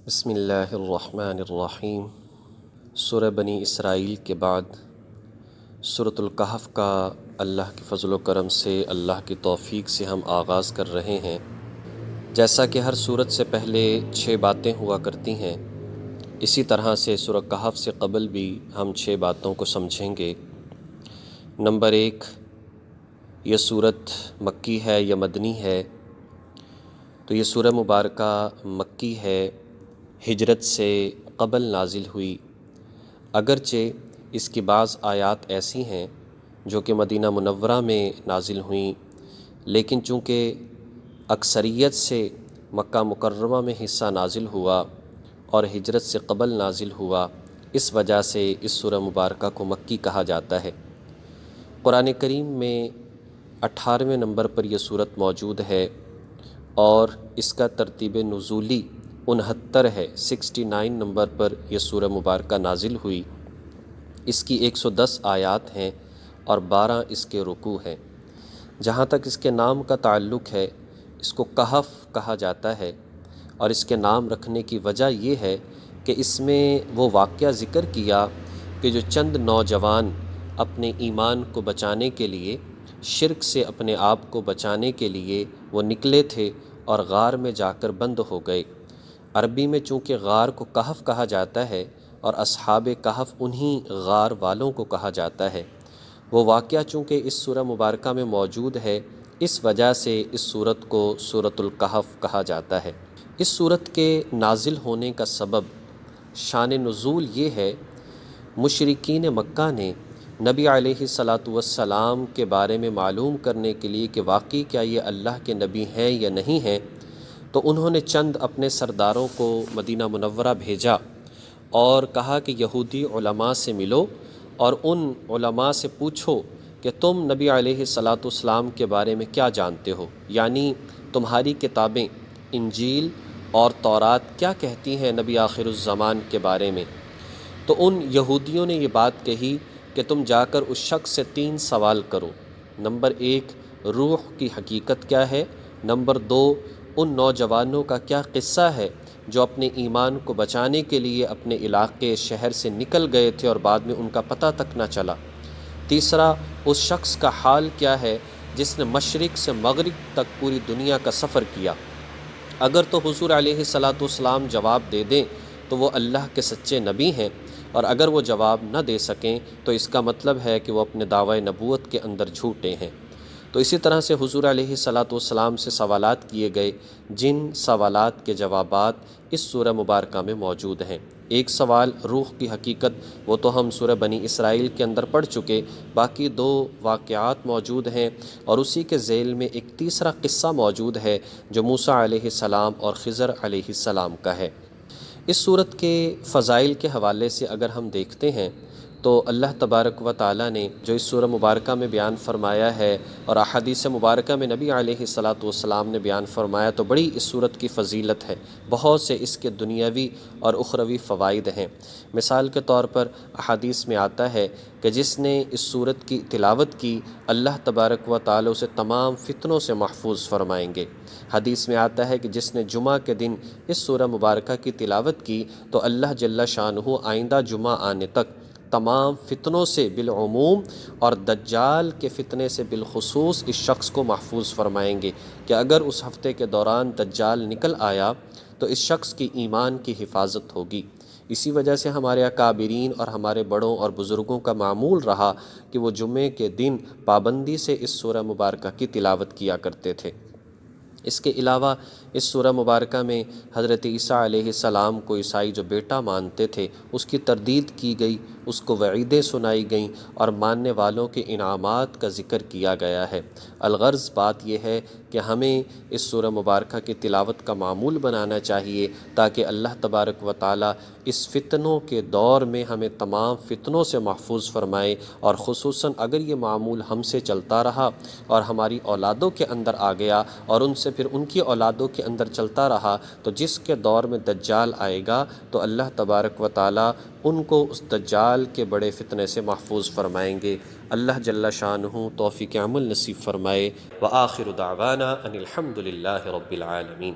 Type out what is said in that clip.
بسم اللہ الرحمن الرحیم۔ سورہ بنی اسرائیل کے بعد سورۃ الکہف کا اللہ کے فضل و کرم سے، اللہ کی توفیق سے ہم آغاز کر رہے ہیں۔ جیسا کہ ہر سورت سے پہلے 6 باتیں ہوا کرتی ہیں، اسی طرح سے سورہ کہف سے قبل بھی ہم 6 باتوں کو سمجھیں گے۔ نمبر 1، یہ سورت مکی ہے یا مدنی ہے؟ تو یہ سورہ مبارکہ مکی ہے، ہجرت سے قبل نازل ہوئی، اگرچہ اس کی بعض آیات ایسی ہیں جو کہ مدینہ منورہ میں نازل ہوئیں، لیکن چونکہ اکثریت سے مکہ مکرمہ میں حصہ نازل ہوا اور ہجرت سے قبل نازل ہوا، اس وجہ سے اس سورہ مبارکہ کو مکی کہا جاتا ہے۔ قرآن کریم میں 18ویں نمبر پر یہ سورت موجود ہے اور اس کا ترتیب نزولی 69 ہے، 69 نمبر پر یہ سورہ مبارکہ نازل ہوئی۔ اس کی 110 آیات ہیں اور 12 اس کے رکوع ہیں۔ جہاں تک اس کے نام کا تعلق ہے، اس کو کہف کہا جاتا ہے، اور اس کے نام رکھنے کی وجہ یہ ہے کہ اس میں وہ واقعہ ذکر کیا کہ جو چند نوجوان اپنے ایمان کو بچانے کے لیے، شرک سے اپنے آپ کو بچانے کے لیے وہ نکلے تھے اور غار میں جا کر بند ہو گئے۔ عربی میں چونکہ غار کو کہف کہا جاتا ہے اور اصحاب کہف انہی غار والوں کو کہا جاتا ہے، وہ واقعہ چونکہ اس سورہ مبارکہ میں موجود ہے، اس وجہ سے اس سورت کو سورۃ الکہف کہا جاتا ہے۔ اس سورت کے نازل ہونے کا سبب، شان نزول یہ ہے، مشرکین مکہ نے نبی علیہ السلام کے بارے میں معلوم کرنے کے لیے کہ واقعی کیا یہ اللہ کے نبی ہیں یا نہیں ہیں، تو انہوں نے چند اپنے سرداروں کو مدینہ منورہ بھیجا اور کہا کہ یہودی علماء سے ملو اور ان علماء سے پوچھو کہ تم نبی علیہ السلام کے بارے میں کیا جانتے ہو، یعنی تمہاری کتابیں انجیل اور تورات کیا کہتی ہیں نبی آخر الزمان کے بارے میں۔ تو ان یہودیوں نے یہ بات کہی کہ تم جا کر اس شخص سے 3 سوال کرو۔ نمبر 1، روح کی حقیقت کیا ہے؟ نمبر 2، ان نوجوانوں کا کیا قصہ ہے جو اپنے ایمان کو بچانے کے لیے اپنے علاقے شہر سے نکل گئے تھے اور بعد میں ان کا پتہ تک نہ چلا۔ تیسرا، اس شخص کا حال کیا ہے جس نے مشرق سے مغرب تک پوری دنیا کا سفر کیا۔ اگر تو حضور علیہ السلام جواب دے دیں تو وہ اللہ کے سچے نبی ہیں، اور اگر وہ جواب نہ دے سکیں تو اس کا مطلب ہے کہ وہ اپنے دعوی نبوت کے اندر جھوٹے ہیں۔ تو اسی طرح سے حضور علیہ السلام سے سوالات کیے گئے، جن سوالات کے جوابات اس سورہ مبارکہ میں موجود ہیں۔ ایک سوال روح کی حقیقت، وہ تو ہم سورہ بنی اسرائیل کے اندر پڑھ چکے، باقی 2 واقعات موجود ہیں، اور اسی کے ذیل میں ایک تیسرا قصہ موجود ہے جو موسیٰ علیہ السلام اور خضر علیہ السلام کا ہے۔ اس سورت کے فضائل کے حوالے سے اگر ہم دیکھتے ہیں تو اللہ تبارک و تعالیٰ نے جو اس سورہ مبارکہ میں بیان فرمایا ہے اور احادیث مبارکہ میں نبی علیہ السلام نے بیان فرمایا، تو بڑی اس سورت کی فضیلت ہے، بہت سے اس کے دنیاوی اور اخروی فوائد ہیں۔ مثال کے طور پر احادیث میں آتا ہے کہ جس نے اس سورت کی تلاوت کی، اللہ تبارک و تعالیٰ اسے تمام فتنوں سے محفوظ فرمائیں گے۔ حدیث میں آتا ہے کہ جس نے جمعہ کے دن اس سورہ مبارکہ کی تلاوت کی تو اللہ جل شانہ آئندہ جمعہ آنے تک تمام فتنوں سے بالعموم اور دجال کے فتنے سے بالخصوص اس شخص کو محفوظ فرمائیں گے کہ اگر اس ہفتے کے دوران دجال نکل آیا تو اس شخص کی ایمان کی حفاظت ہوگی۔ اسی وجہ سے ہمارے اکابرین اور ہمارے بڑوں اور بزرگوں کا معمول رہا کہ وہ جمعے کے دن پابندی سے اس سورہ مبارکہ کی تلاوت کیا کرتے تھے۔ اس کے علاوہ اس سورہ مبارکہ میں حضرت عیسیٰ علیہ السلام کو عیسائی جو بیٹا مانتے تھے، اس کی تردید کی گئی، اس کو وعیدیں سنائی گئیں اور ماننے والوں کے انعامات کا ذکر کیا گیا ہے۔ الغرض بات یہ ہے کہ ہمیں اس سورہ مبارکہ کی تلاوت کا معمول بنانا چاہیے تاکہ اللہ تبارک و تعالیٰ اس فتنوں کے دور میں ہمیں تمام فتنوں سے محفوظ فرمائے، اور خصوصاً اگر یہ معمول ہم سے چلتا رہا اور ہماری اولادوں کے اندر آ گیا اور ان سے پھر ان کی اولادوں کے اندر چلتا رہا، تو جس کے دور میں دجال آئے گا تو اللہ تبارک و تعالیٰ ان کو اس دجال کے بڑے فتنے سے محفوظ فرمائیں گے۔ اللہ جل شانہ توفیق عمل نصیب فرمائے۔ وآخر دعوانا ان الحمد للہ رب العالمین۔